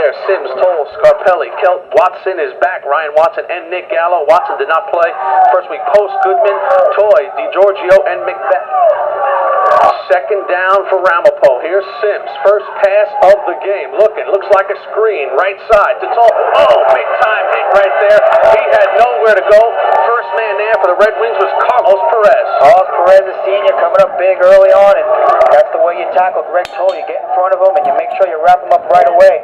there. Sims, Toll, Scarpelli, Kelt, Watson is back. Ryan Watson and Nick Gallo. Watson did not play. First week post, Goodman, Toy, DiGiorgio, and Macbeth. Second down for Ramapo. Here's Sims. First pass of the game. Looks like a screen. Right side to Toll. Oh, big time hit right there. He had nowhere to go. First man there for the Red Wings was Carlos Perez. Carlos Perez, a senior, coming up big early on, and that's the way you tackle Greg Toll. You get in front of him, and you make sure you wrap him up right away.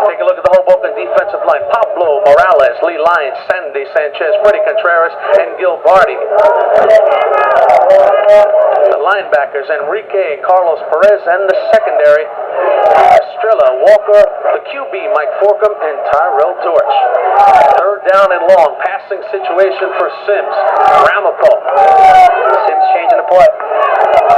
Take a look at the Hoboken defensive line. Pablo Morales, Lee Lyons, Sandy Sanchez, Freddie Contreras, and Gil Barty. The linebackers, Enrique and Carlos Perez, and the secondary, Estrella, Walker, the QB, Mike Forcum, and Tyrell Dortch. Third down and long, passing situation for Sims. Ramapo. Sims changing the play.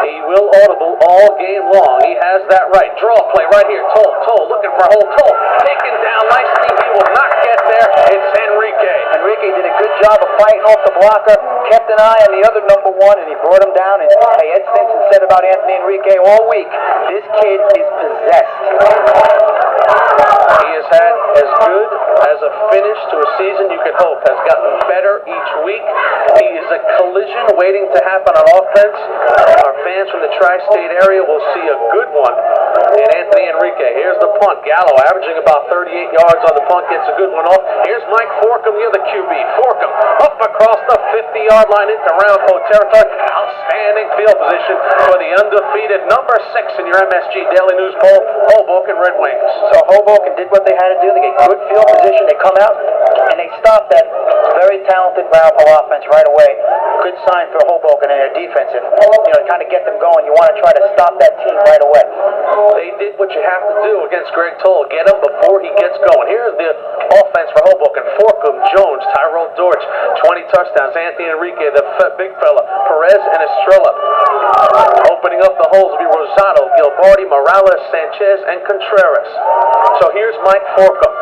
He will audible all game long. He has that right. Draw play right here. Toll, looking for hole. Toll, taken down nicely. He will not get there. It's Enrique. Enrique did a good job of fighting off the blocker, kept an eye on the other number one, and he brought him down. And hey, Ed Stinson said about Anthony Enrique all week, this kid is possessed. He has had as good as a finish to a season you could hope. Has gotten better each week. He is a collision waiting to happen on offense. Our fans from the tri-state area will see a good one in Anthony Enrique. Here's the punt. Gallo averaging about 38 yards on the punt, gets a good one off. Here's Mike Forcum, the other QB. Forcum up across the 50-yard line into Ramapo territory. Outstanding field position for the undefeated number 6 in your MSG Daily News poll, Hoboken Red Wings. So Hoboken did what they had to do. They get good field position. They come out and they stop that very talented Ramapo offense right away. Good sign for Hoboken and their defense. And, kind of get them going. You want to try to stop that team right away. They did what you have to do against Greg Toll. Get him before he gets going. Here's the offense for Hoboken. Forcum, Jones, Tyrell Dortch, 20 touchdowns. Anthony Enrique, the big fella. Perez and Estrella. Opening up the holes will be Rosado, Gilbardi, Morales, Sanchez, and Contreras. So here's Mike Forcum,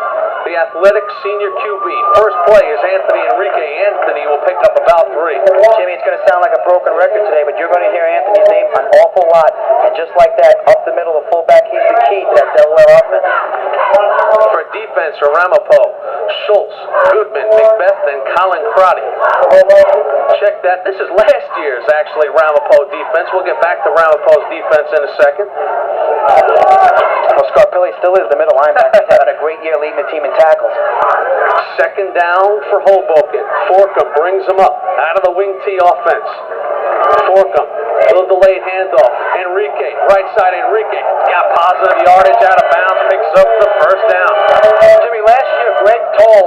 the athletic senior QB. First play is Anthony Enrique. Anthony will pick up about 3. Jimmy, it's going to sound like a broken record today, but you're going to hear Anthony's name an awful lot. And just like that, up the middle, the fullback, he's the key to that Delaware offense. For defense for Ramapo, Schultz, Goodman, Macbeth, and Colin Crotty. Check that. This is last year's, actually, Ramapo defense. We'll get back to Ramapo's defense in a second. Well, Scarpelli still is the middle linebacker. He's having a great year leading the team in tackles. Second down for Hoboken. Forcum brings him up out of the wing T offense. Forcum, little delayed handoff. Enrique, right side Enrique. Got positive yardage out of bounds, picks up the first down. Jimmy, last year, Greg Toll,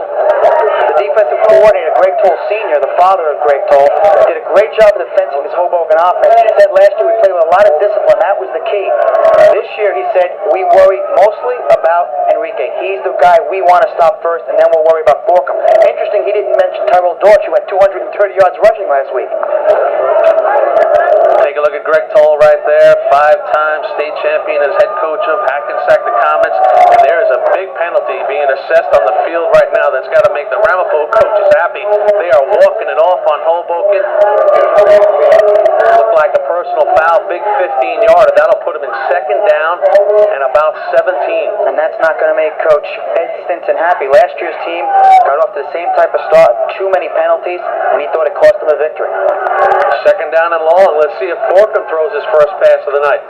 the defensive coordinator, Greg Toll Sr., the father of Greg Toll, did a great job of defending his Hoboken offense. He said last year we played with a lot of discipline. That was the key. This year, he said, we worry mostly about Enrique. He's the guy we want to stop first, and then we'll worry about Forcum. Interesting, he didn't mention Tyrell Dortch, who had 230 yards rushing last week. Take a look at Greg Toll right there, 5-time state champion as head coach of Hackensack the Comets. And there is a big penalty being assessed on the field right now that's got to make the Ramapo coaches happy. They are walking it off on Hoboken. Looked like a personal foul, big 15-yarder. That'll put him in second down and about 17. And that's not going to make Coach Ed Stinson happy. Last year's team got off to the same type of start, too many penalties, and he thought it cost them a victory. Second down and long. Let's see if Forcum throws his first pass of the night.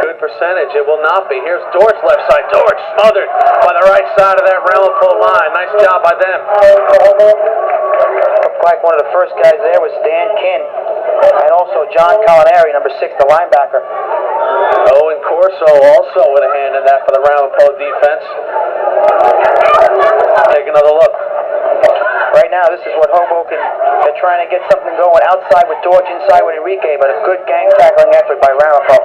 Good percentage. It will not be. Here's Dortch left side. Dortch smothered by the right side of that Ramapo line. Nice job by them. Looked like one of the first guys there was Dan Kinn. And also John Collinari, number 6, the linebacker. Owen Corso also with a hand in that for the Ramapo defense. Take another look. Right now, this is what Hoboken, they're trying to get something going outside with Dortch, inside with Enrique, but a good gang tackling effort by Ramapo.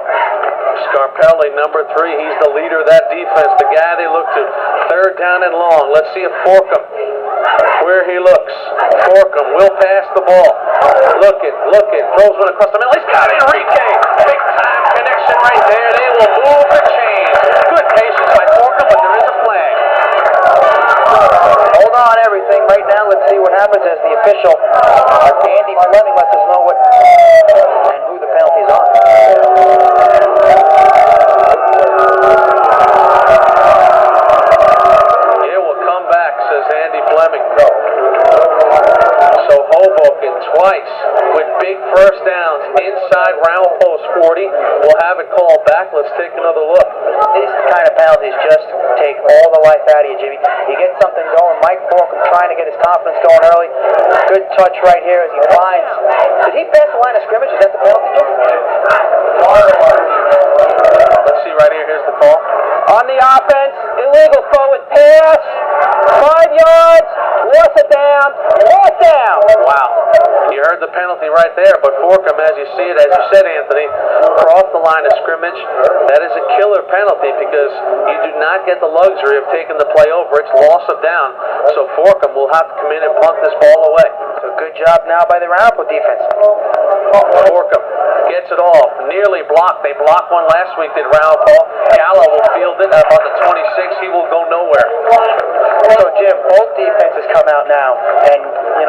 Scarpelli, number 3, he's the leader of that defense, the guy they look to. Third down and long. Let's see if Forcum, where he looks. Forcum will pass the ball. Looking, throws one across the middle. He's got Enrique. Big time connection right there. They will move the chains. Good patience by Forcum, but there is a flag. Hold on, everything. Right now, let's see what happens as the official, Andy Fleming, lets us know what and who the penalty is on. Fleming. So Hoboken twice with big first downs inside Ramapo's 40. We'll have it called back. Let's take another look. These kind of penalties just take all the life out of you, Jimmy. You get something going. Mike Borkham trying to get his confidence going early. Good touch right here as he finds. Did he pass the line of scrimmage? Is that the penalty, Jimmy? Let's see right here. Here's the call. On the offense, illegal forward pass, 5 yards, loss it down, loss down. Wow. You heard the penalty right there, but Forkham, as you see it, as you said, Anthony, crossed the line of scrimmage. That is a killer penalty because you do not get the luxury of taking the play over. It's loss of down. So Forkham will have to come in and punt this ball away. So good job now by the Ramapo defense. Forkham gets it off, nearly blocked. They blocked one last week, did Ramapo. Gallo will field it at about the 26. He will go nowhere. So, Jim, both defenses come out now, and,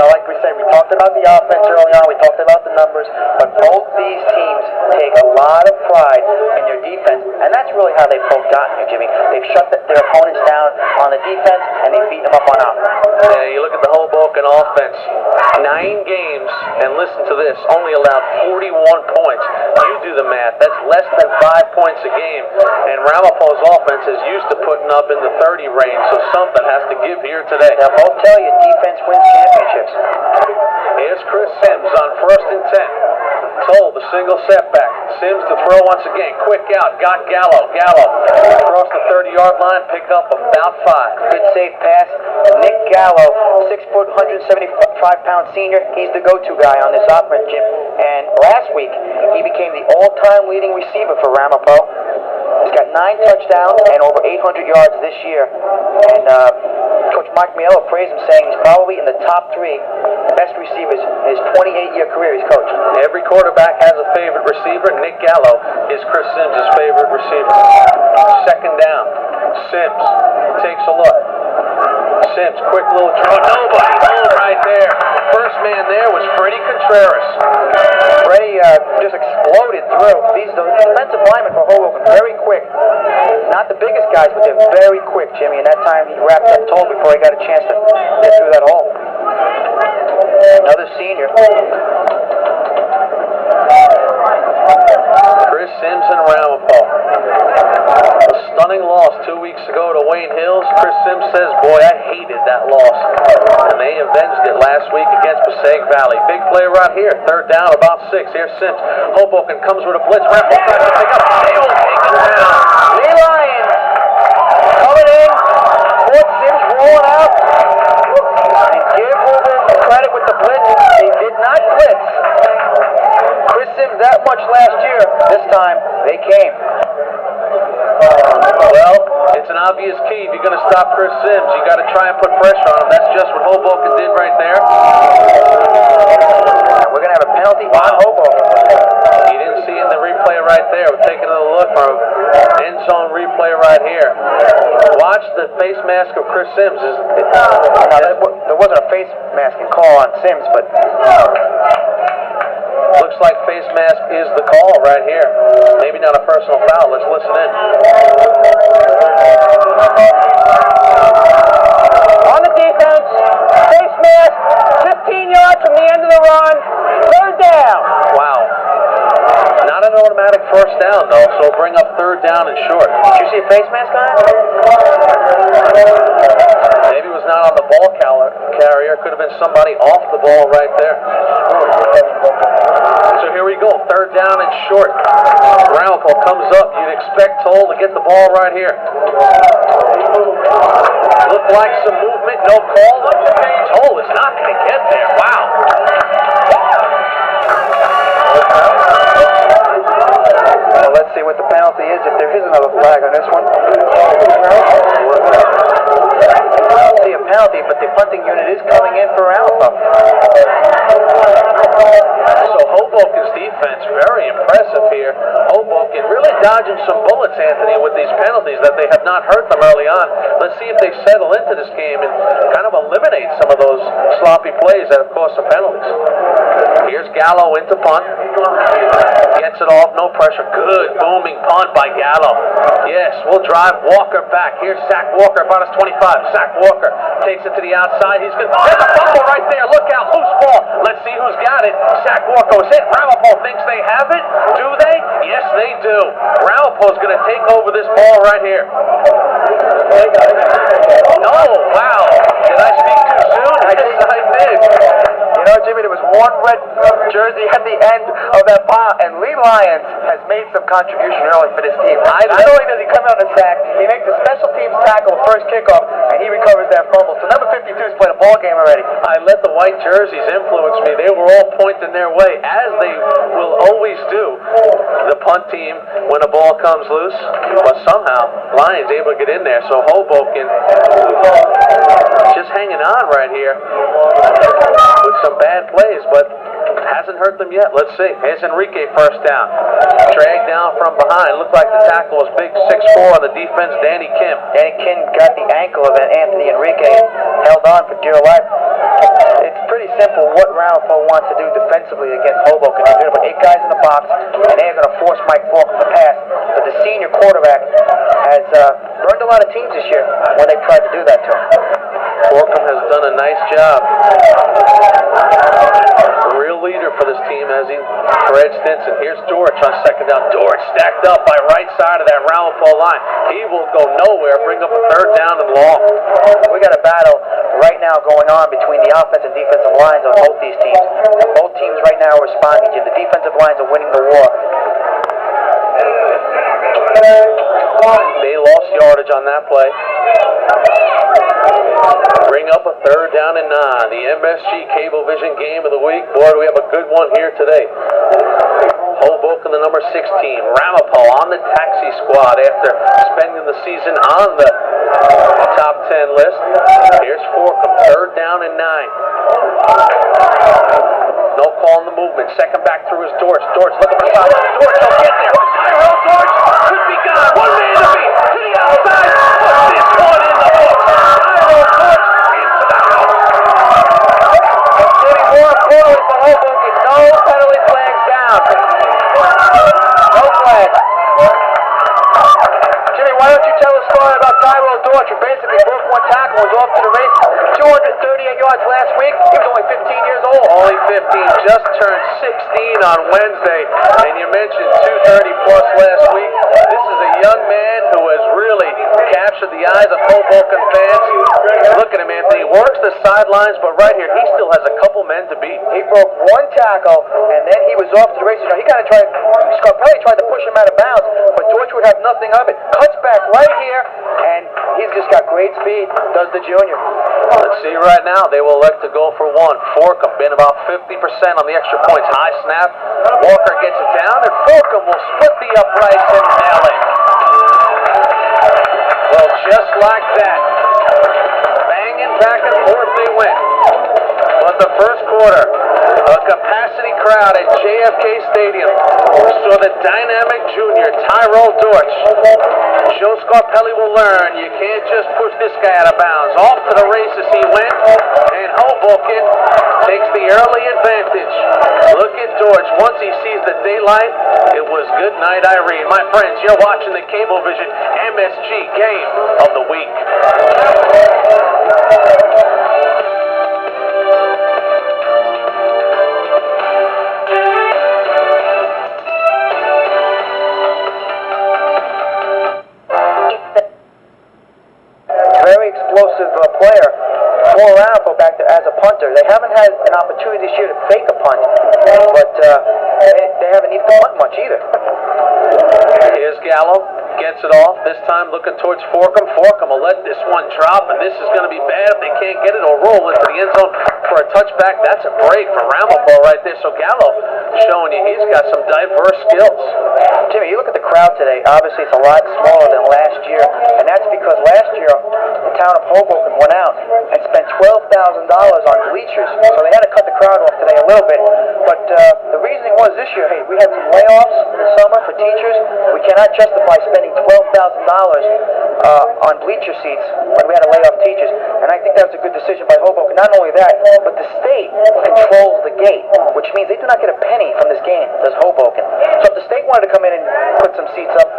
like we said, we talked about the offense early on, we talked about the numbers, but both these teams take a lot of pride in their defense, and that's really how they've both gotten here, Jimmy. They've shut their opponents down on the defense, and they've beaten them up on offense. Yeah, you look at the Hoboken offense, 9 games, and listen to this, only allowed 41 points. You do the math, that's less than 5 points a game, and Ramapo's offense is used to putting up in the 30 range, so something has to give here today. They'll both tell you defense wins championships. Here's Chris Sims on 1st and 10. Toll, the single setback. Sims to throw once again. Quick out. Got Gallo. Gallo across the 30-yard line. Pick up about 5. Good safe pass. Nick Gallo, 6 foot, 175-pound senior. He's the go-to guy on this offense, Jim. And last week, he became the all-time leading receiver for Ramapo. He's got 9 touchdowns and over 800 yards this year. And Coach Mike Mielo praised him, saying he's probably in the top 3 best receivers in his 28-year career he's coached. Every quarterback has a favorite receiver. Nick Gallo is Chris Sims' favorite receiver. 2nd down. Sims takes a look. Sims, quick little throw. Nobody home right there. First man there was Freddie Contreras. Freddie just exploded through. These defensive linemen for Hoboken, very quick. Not the biggest guys, but they're very quick, Jimmy. And that time he wrapped up tall before he got a chance to get through that hole. Another senior. Chris Sims and Ramapo. A stunning loss 2 weeks ago to Wayne Hills. Chris Sims says, boy, I hated that loss. And they avenged it last week against Passaic Valley. Big play right here. 3rd down, about 6. Here's Sims. Hoboken comes with a blitz. Ramapo tries to pick up. They will take it down. Lee Lyons coming in. Fort Sims rolling out. And give Hoboken credit with the blitz. They did not blitz Chris Sims that much last year. This time, they came. Well, it's an obvious key. If you're going to stop Chris Sims, you got to try and put pressure on him. That's just what Hoboken did right there. We're going to have a penalty on Hoboken. You didn't see in the replay right there. We're taking a look from end zone replay right here. Watch the face mask of Chris Sims. Now, there wasn't a face masking call on Sims, but looks like face mask is the call right here. Maybe not a personal foul. Let's listen in. On the defense, face mask, 15 yards from the end of the run, 3rd down. Wow. Not an automatic first down, though, so bring up 3rd down and short. did you see a face mask on it? Maybe it was not on the ball carrier. Could have been somebody off the ball right there. So here we go, 3rd down and short. Ramapo comes up. You'd expect Toll to get the ball right here. Looked like some movement, no call. Toll is not going to get there. Wow. Well, let's see what the penalty is, if there is another flag on this one. I don't see a penalty, but the punting unit is coming in for Ramapo. So Hoboken's defense, very impressive here. Hoboken really dodging some bullets, Anthony, with these penalties that they have not hurt them early on. Let's see if they settle into this game and kind of eliminate some of those sloppy plays that have caused some penalties. Here's Gallo into punt. Gets it off, no pressure. Good booming punt by Gallo. Yes, we'll drive Walker back. Here's Zach Walker, about his 25. Zach Walker takes it to the outside. He's good. There's a fumble right there. Look out, loose ball. Let's see who's got it. Zach Walker was hit. Ramapo thinks they have it. Do they? Yes, they do. Ramapo's going to take over this ball right here. No, wow. Did I speak too soon? Yes, I did. You know, Jimmy, there was one red jersey at the end of that pile, and Lee Lyons has made some contribution early for this team. Not only does he come out on the sack, he makes the special teams tackle the first kickoff, and he recovers that fumble. So number 52 has played a ball game already. I let the white jerseys influence me. They were all pointing their way, as they will always do. The punt team, when a ball comes loose, but somehow Lions able to get in there. So Hoboken just hanging on right here with some bad plays, but hasn't hurt them yet. Let's see. Here's Enrique, first down. Dragged down from behind. Looked like the tackle was big 6'4" on the defense, Danny Kim. Danny Kim got the ankle of Anthony Enrique and held on for dear life. It's pretty simple what Ramapo wants to do defensively against Hoboken. They're going to put 8 guys in the box, and they're going to force Mike Falcon to pass. But the senior quarterback has burned a lot of teams this year when they tried to do that to him. Forkham has done a nice job. A real leader for this team as he Fred Stinson. Here's Dortch on second down. Dortch stacked up by right side of that Ramapo line. He will go nowhere. Bring up a third down and long. We got a battle right now going on between the offense and defensive lines on both these teams. And both teams right now are responding. The defensive lines are winning the war. They lost yardage on that play. Bring up a third down and 9. The MSG Cablevision game of the week. Boy, do we have a good one here today. Hoboken, the number 16. Ramapo on the taxi squad after spending the season on the top 10 list. Here's Forkham, third down and 9. No call in the movement. Second back through is Dortch. Dortch looking for sideline. Dortch will get there. Tyrell Dortch could be gone. One man to beat. To the outside. Puts this one in the book. Tyrell Dortch into the house. Jimmy, more importantly for Hoboken, no penalty flags down. No flags. Jimmy, why don't you tell a story about Tyrell Dortch, who basically broke one tackle, was off to the races, 238 yards last week. He was only 15 years old. Only 15, just turned 16 on Wednesday, and you mentioned 230 plus last week. This is a young man who has really captured the eyes of Hoboken fans. Look at him, Anthony. He works the sidelines, but right here, he still has a couple men to beat. He broke one tackle, and then he was off to the races. Now, he kind of Scarpelli tried to push him out of bounds, but Dortch would have nothing of it. Cuts back right here, and he's just got great speed, does the junior. Let's see right now. They will elect to go for one. Forkham been about 50% on the extra points. High snap. Walker gets it down, and Forkham will split the uprights and nail it. Well, just like that. Banging back and forth they went. But the first quarter, a capacity crowd at JFK Stadium saw the dynamic junior Tyrell Dortch. Joe Scarpelli will learn you can't just push this guy out of bounds. Off to the races he went, and Hoboken takes the early advantage. Look at Dortch. Once he sees the daylight, it was good night, Irene. My friends, you're watching the Cablevision MSG game of the week. Very explosive player for Ramapo back there as a punter. They haven't had an opportunity this year to fake a punt, but they haven't needed to punt much either. Here's Gallo, gets it off, this time looking towards Forkham. Forkham will let this one drop, and this is going to be bad if they can't get it or roll into the end zone for a touchback. That's a break for Ramapo right there. So Gallo showing you he's got some diverse skills. Jimmy, you look at the crowd today, obviously it's a lot smaller than last year, and that's because last year the town of Hoboken went out and spent $12,000 on bleachers, so they had to cut the crowd off today a little bit. But the reasoning was this year, hey, we had some layoffs in the summer for teachers. We cannot justify spending $12,000 on bleacher seats when we had to lay off teachers, and I think that was a good decision by Hoboken. Not only that, but the state controls the gate, which means they do not get a penny from this game, does Hoboken. So if wanted to come in and put some seats up,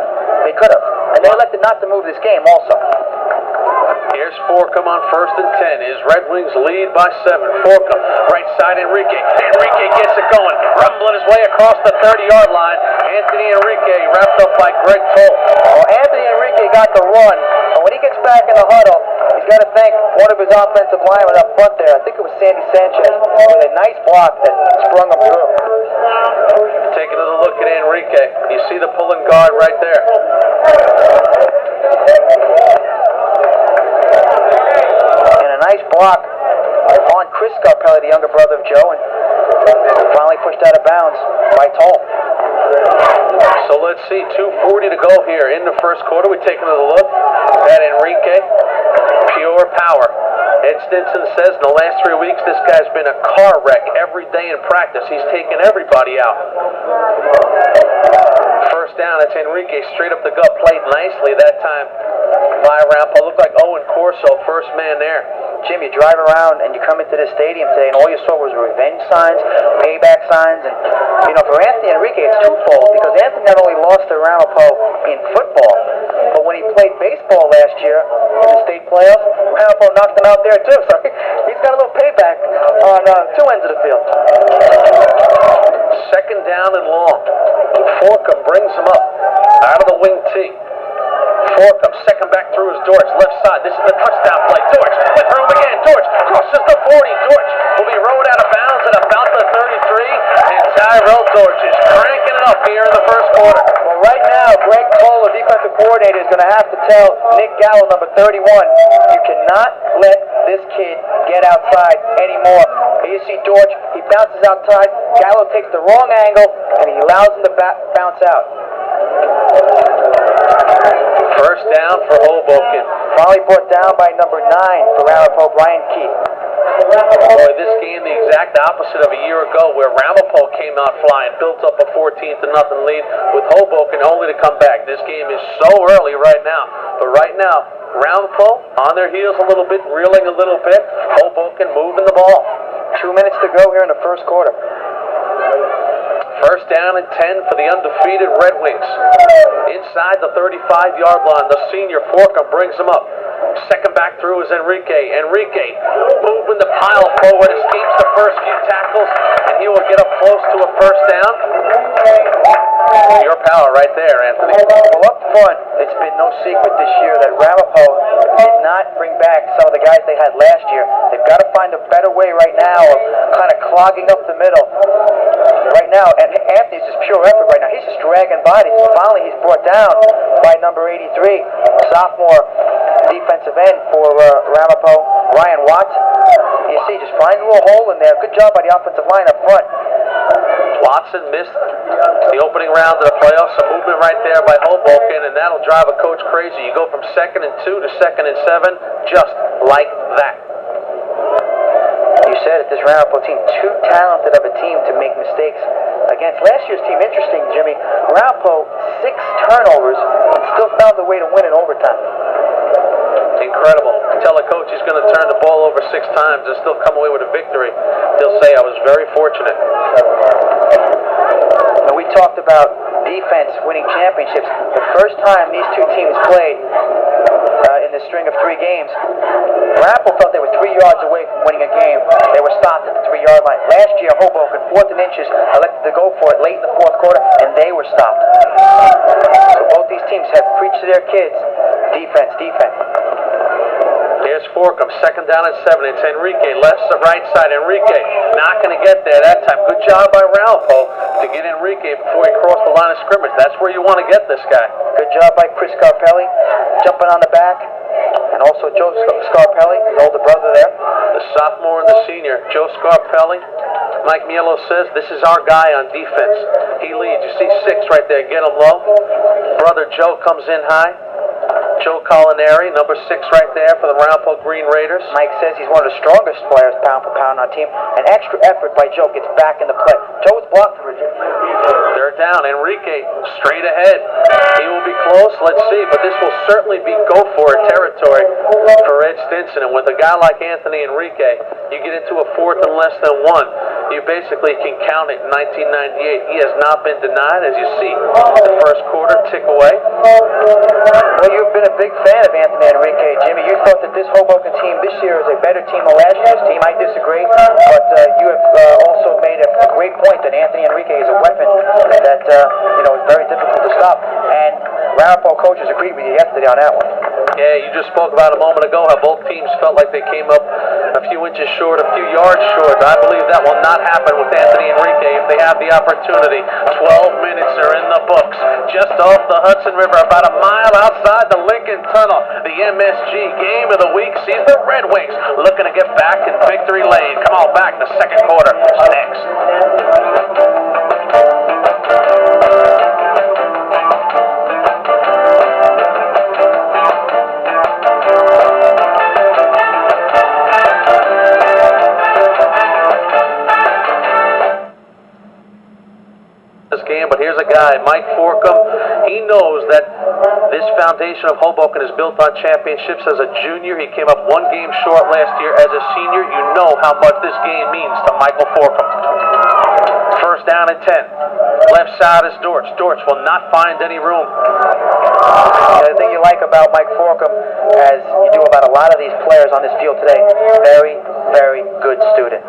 they could have. And they elected not to move this game also. Here's Forcum on 1st and 10. His Red Wings lead by 7. Forcum, right side Enrique. Enrique gets it going, rumbling his way across the 30-yard line. Anthony Enrique wrapped up by Greg Toll. Well, Anthony Enrique got the run, but when he gets back in the huddle, he's got to thank one of his offensive linemen up front there. I think it was Sandy Sanchez with a nice block that sprung him through. Taking another look at Enrique. You see the pulling guard right there. And a nice block on Chris Scarpelli, the younger brother of Joe, and finally pushed out of bounds by Toll. So let's see, 2:40 to go here in the first quarter. We take another look at Enrique. Pure power. Ed Stinson says in the last 3 weeks this guy's been a car wreck every day in practice. He's taken everybody out. First down, it's Enrique straight up the gut, played nicely that time by Ramapo. Looked like Owen Corso, first man there. Jim, you drive around and you come into this stadium today and all you saw was revenge signs, payback signs, and you know, for Anthony Enrique it's twofold because Anthony not only lost to Ramapo in football, but when he played baseball last year in the state playoffs, Ramapo knocked him out there too, so he's got a little payback on two ends of the field. Second down and long. Forcum brings him up out of the wing tee. Forcum, second back through his Dortch, left side. This is the touchdown play. Dortch with room again. Dortch crosses the 40. Dortch will be rode out of bounds at about the 33. And Tyrell Dortch is cranking it up here in the first quarter. Well, right now, Greg Cole, the defensive coordinator, is going to have to tell Nick Gallo, number 31, you cannot let this kid get outside anymore. Here you see Dortch. He bounces outside. Gallo takes the wrong angle, and he allows him to bounce out. First down for Hoboken. Finally brought down by number 9 for Ramapo, Brian Keith. Boy, this game the exact opposite of a year ago where Ramapo came out flying, built up a 14-0 lead with Hoboken only to come back. This game is so early right now. But right now, Ramapo on their heels a little bit, reeling a little bit. Hoboken moving the ball. 2 minutes to go here in the first quarter. First down and 10 for the undefeated Red Wings. Inside the 35-yard line, the senior Forcum brings him up. Second back through is Enrique. Enrique moving the pile forward, escapes the first few tackles, and he will get up close to a first down. Your power right there, Anthony. Well, up front, it's been no secret this year that Ramapo did not bring back some of the guys they had last year. They've got to find a better way right now of kind of clogging up the middle. Right now, and Anthony's just pure effort right now. He's just dragging bodies. Finally, he's brought down by number 83, sophomore defensive end for Ramapo, Ryan Watson. You see, just finds a little hole in there. Good job by the offensive line up front. Watson missed the opening round of the playoffs. A movement right there by Hoboken, and that'll drive a coach crazy. You go from 2nd and 2 to 2nd and 7, just like that. You said it, this Ramapo team, too talented of a team to make mistakes against. Last year's team, interesting, Jimmy. Ramapo, 6 turnovers, and still found a way to win in overtime. Incredible. Tell a coach he's going to turn the ball over 6 times and still come away with a victory. He'll say, I was very fortunate. Now, we talked about defense winning championships. The first time these two teams played in the string of 3 games, Ramapo felt they were 3 yards away from winning a game. They were stopped at the 3-yard line. Last year, Hoboken, 4th and inches, elected to go for it late in the 4th quarter, and they were stopped. So both these teams have preached to their kids, defense, defense. Here's Forcum, second down and 7. It's Enrique, left to right side. Enrique not going to get there that time. Good job by Ramapo to get Enrique before he crossed the line of scrimmage. That's where you want to get this guy. Good job by Chris Scarpelli, jumping on the back. And also Joe Scarpelli, his older brother there. The sophomore and the senior, Joe Scarpelli. Mike Miello says, this is our guy on defense. He leads. You see 6 right there. Get him low. Brother Joe comes in high. Joe Collinari, number 6 right there for the Ramapo Green Raiders. Mike says he's one of the strongest players pound for pound on our team. An extra effort by Joe gets back in the play. Joe was blocked for it. Third down. Enrique straight ahead. He will be close. Let's see. But this will certainly be go-for-it territory for Ed Stinson. And with a guy like Anthony Enrique, you get into a 4th and less than 1. you basically can count it in 1998. He has not been denied, as you see the first quarter tick away. Well, you've been a big fan of Anthony Enrique, Jimmy. You thought that this Hoboken team this year is a better team than last year's team. I disagree, but you have also made a great point that Anthony Enrique is a weapon that is very difficult to stop. And Ramapo coaches agreed with you yesterday on that one. Yeah, you just spoke about a moment ago how both teams felt like they came up a few inches short, a few yards short. I believe that will not happen with Anthony Enrique if they have the opportunity. 12 minutes are in the books. Just off the Hudson River, about a mile outside the Lincoln Tunnel. The MSG Game of the Week sees the Red Wings looking to get back in victory lane. Come on back in the second quarter. Next. Game, but here's a guy, Mike Forkum. He knows that this foundation of Hoboken is built on championships. As a junior, he came up one game short last year. As a senior, you know how much this game means to Michael Forkum. First down and 10. Left side is Dortch. Dortch will not find any room. The thing you like about Mike Forkum, as you do about a lot of these players on this field today, very, very good student.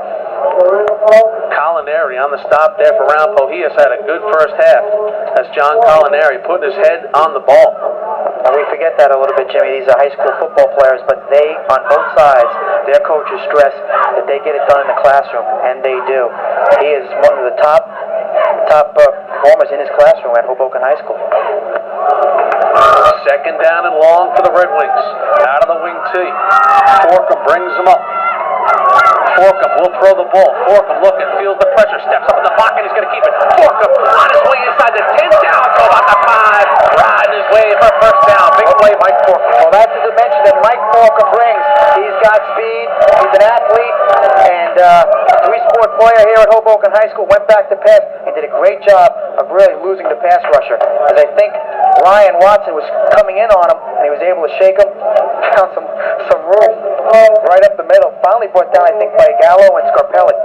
Collinari on the stop there for Ramapo. He has had a good first half. That's John Collinari putting his head on the ball. And we forget that a little bit, Jimmy. These are high school football players, but they, on both sides, their coaches stress that they get it done in the classroom, and they do. He is one of the top performers in his classroom at Hoboken High School. Second down and long for the Red Wings. Out of the wing tee. Forkum brings them up. Forkum will throw the ball. Forkum looking, feels the pressure, steps up in the pocket, he's going to keep it. Forkum on his way inside the 10 down, so about the 5, riding his way for a first down. Big play, Mike Forkum. Well, that's the dimension that Mike Forkum brings. He's got speed, he's an athlete, and three-sport player here at Hoboken High School. Went back to pass and did a great job of really losing the pass rusher. As I think Ryan Watson was coming in on him, and he was able to shake him, found some room right up the middle. Finally brought down, I think, by Gallo and Scarpelli.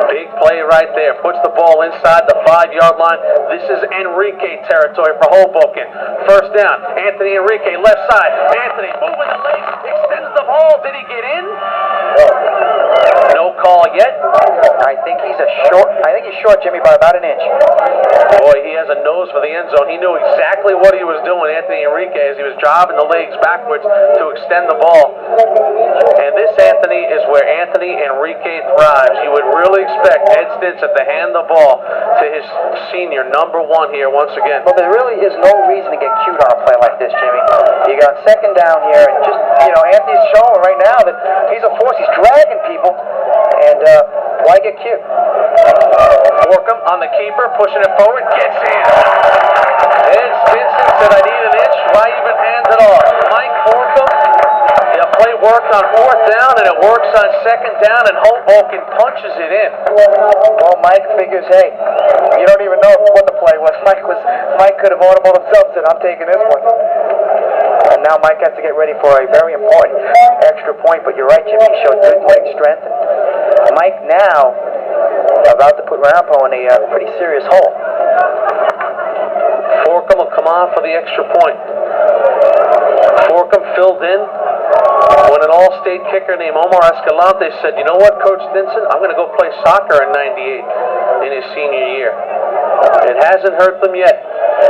Big play right there. Puts the ball inside the 5-yard line. This is Enrique territory for Hoboken. First down. Anthony Enrique, left side. Anthony moving the legs, extends the ball. Did he get in? No call yet. I think he's short, Jimmy, by about an inch. Boy, he has a nose for the end zone. He knew exactly what he was doing, Anthony Enrique, as he was driving the legs backwards to extend the ball. And this, Anthony, is where Anthony Enrique thrives. You would really expect Ed Stinson to hand the ball to his senior, number 1 here once again. Well, there really is no reason to get cute on a play like this, Jimmy. You got second down here, and just, Anthony's showing right now that he's a force. He's dragging people, and why get cute? Forkum on the keeper, pushing it forward, gets in. Ed Stinson said, I need an inch. Why even hand it off? Mike Forkum, the play worked on 4th down, and it works on 2nd down, and Hoboken punches it in. Well, Mike figures, hey, you don't even know what the play was. Mike could have audible himself and said, I'm taking this one. And now Mike has to get ready for a very important extra point, but you're right, Jimmy, he showed good leg strength. Mike now about to put Ramapo in a pretty serious hole. Forkum will come on for the extra point. Forkum filled in when an all-state kicker named Omar Escalante said, you know what, Coach Stinson, I'm going to go play soccer in '98 in his senior year. It hasn't hurt them yet.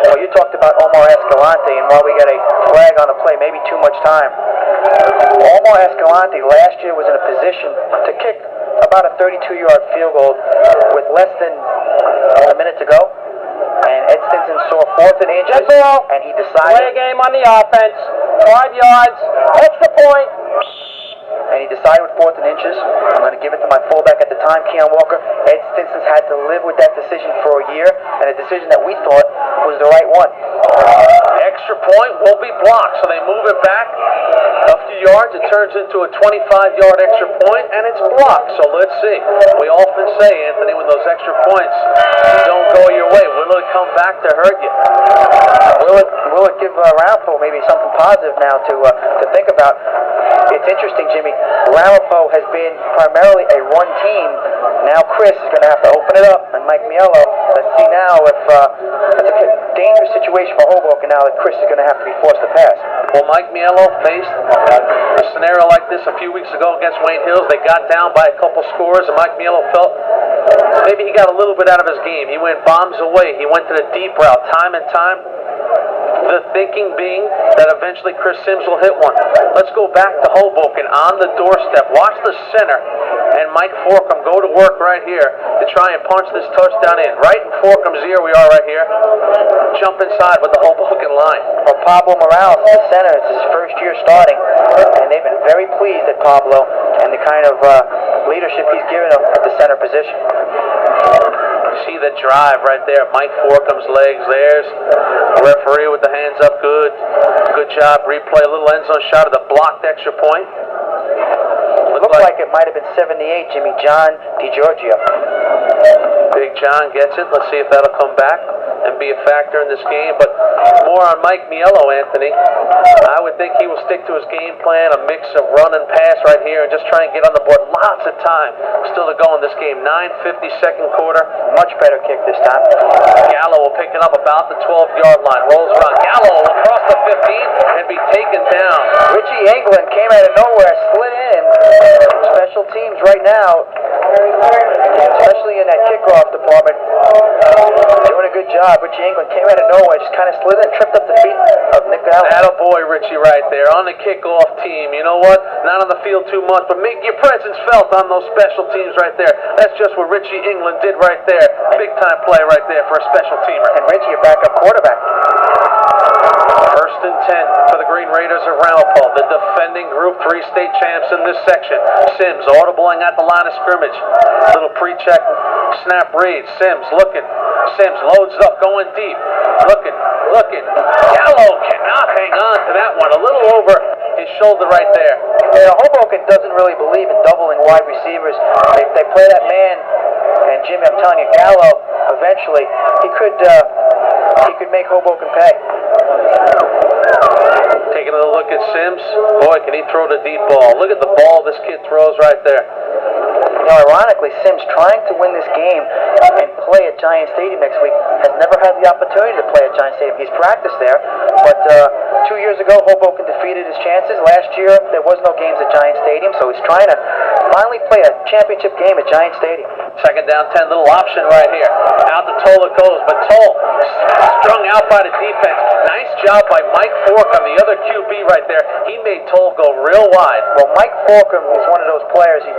Well, you talked about Omar Escalante, and while we got a flag on the play, maybe too much time. Omar Escalante last year was in a position to kick about a 32-yard field goal with less than a minute to go. And Ed Stinson saw 4th and inches, and he decided... Play a game on the offense, 5 yards, extra point. And he decided with 4th and inches, I'm going to give it to my fullback at the time, Keon Walker. Ed Stinson's had to live with that decision for a year, and a decision that we thought was the right one. Extra point will be blocked, so they move it back a few yards. It turns into a 25-yard extra point, and it's blocked. So let's see. We often say, Anthony, when those extra points don't go your way, will it come back to hurt you? Will it give Ramapo maybe something positive now to think about? It's interesting, Jimmy. Jimmy, Ramapo has been primarily a run team. Now Chris is going to have to open it up, and Mike Miello. Let's see now if it's a dangerous situation for Hoboken now that Chris is going to have to be forced to pass. Well, Mike Miello faced a scenario like this a few weeks ago against Wayne Hills. They got down by a couple scores, and Mike Miello felt maybe he got a little bit out of his game. He went bombs away. He went to the deep route time and time. The thinking being that eventually Chris Sims will hit one. Let's go back to Hoboken on the doorstep. Watch the center and Mike Forkham go to work right here to try and punch this touchdown in. Right in Forkham's ear we are right here. Jump inside with the Hoboken line. Well, Pablo Morales, the center, it's his first year starting, and they've been very pleased at Pablo and the kind of leadership he's given them at the center position. See the drive right there. Mike Forkham's legs. There's the referee with the hands up. Good job. Replay a little end zone shot of the blocked extra point. Looks like it might have been 78, Jimmy. John DiGiorgio. Big John gets it. Let's see if that'll come back and be a factor in this game. But more on Mike Miello, Anthony. I would think he will stick to his game plan, a mix of run and pass right here, and just try and get on the board. Lots of time still to go in this game. 9:50 second quarter. Much better kick this time. Gallo will pick it up about the 12-yard line. Rolls around. Gallo will cross the 15 and be taken down. Richie England came out of nowhere, slid in. Special teams right now, especially in that kickoff department, doing a good job. Richie England came out of nowhere, just kind of slid in, tripped up the feet of Nick Allen. Attaboy, Richie, right there on the kickoff team. You know what? Not on the field too much, but make your presence felt on those special teams right there. That's just what Richie England did right there. Big time play right there for a special teamer. And Richie, a backup quarterback. First and 10 for the Green Raiders of Ramapo, the defending Group 3 state champs in this section. Sims audibling at the line of scrimmage. Little pre-check snap read. Sims looking. Sims loads up, going deep. Looking. Gallo cannot hang on to that one. A little over his shoulder right there. You know, Hoboken doesn't really believe in doubling wide receivers. They play that man, and Jimmy, I'm telling you, Gallo, eventually, he could make Hoboken pay. Taking a look at Sims. Boy, can he throw the deep ball. Look at the ball this kid throws right there. You know, ironically, Sims, trying to win this game and play at Giant Stadium next week, has never had the opportunity to play at Giant Stadium. He's practiced there, but 2 years ago, Hoboken defeated his chances. Last year, there was no games at Giant Stadium, so he's trying to finally play a championship game at Giant Stadium. Second down, 10, little option right here. Out to Toll it goes, but Toll strung out by the defense. Nice job by Mike Forkham, the other QB right there. He made Toll go real wide. Well, Mike Forkham is one of those players, he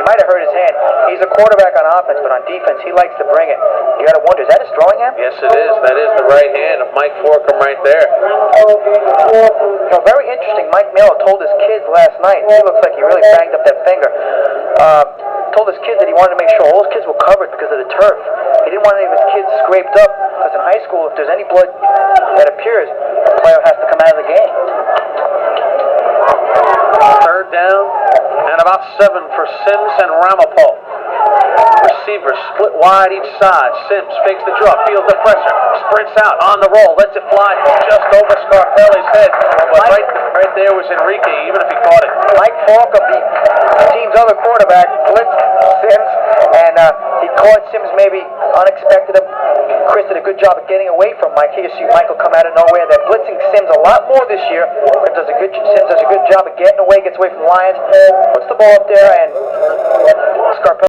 might have hurt his hand. He's a quarterback on offense, but on defense, he likes to bring it. You got to wonder, is that his throwing hand? Yes, it is. That is the right hand of Mike Forkham right there. You know, very interesting. Mike Miello told his kids last night, he looks like he really banged up that finger. Told his kids that he wanted to make sure all his kids were covered because of the turf. He didn't want any of his kids scraped up, because in high school, if there's any blood that appears, the player has to come out of the game. Third down, and about 7 for Sims and Ramapo. Receivers split wide each side. Sims fakes the draw, feels the pressure, sprints out on the roll, lets it fly just over Scarpelli's head. But right there was Enrique, even if he caught it. Mike Forkham, the team's other quarterback, blitzed Sims, and he caught Sims maybe unexpected. Chris did a good job of getting away from Mike. He just see Michael come out of nowhere. They're blitzing Sims a lot more this year. Sims does a good job of getting away, gets away from the Lions, puts the ball up there, and Scarpelli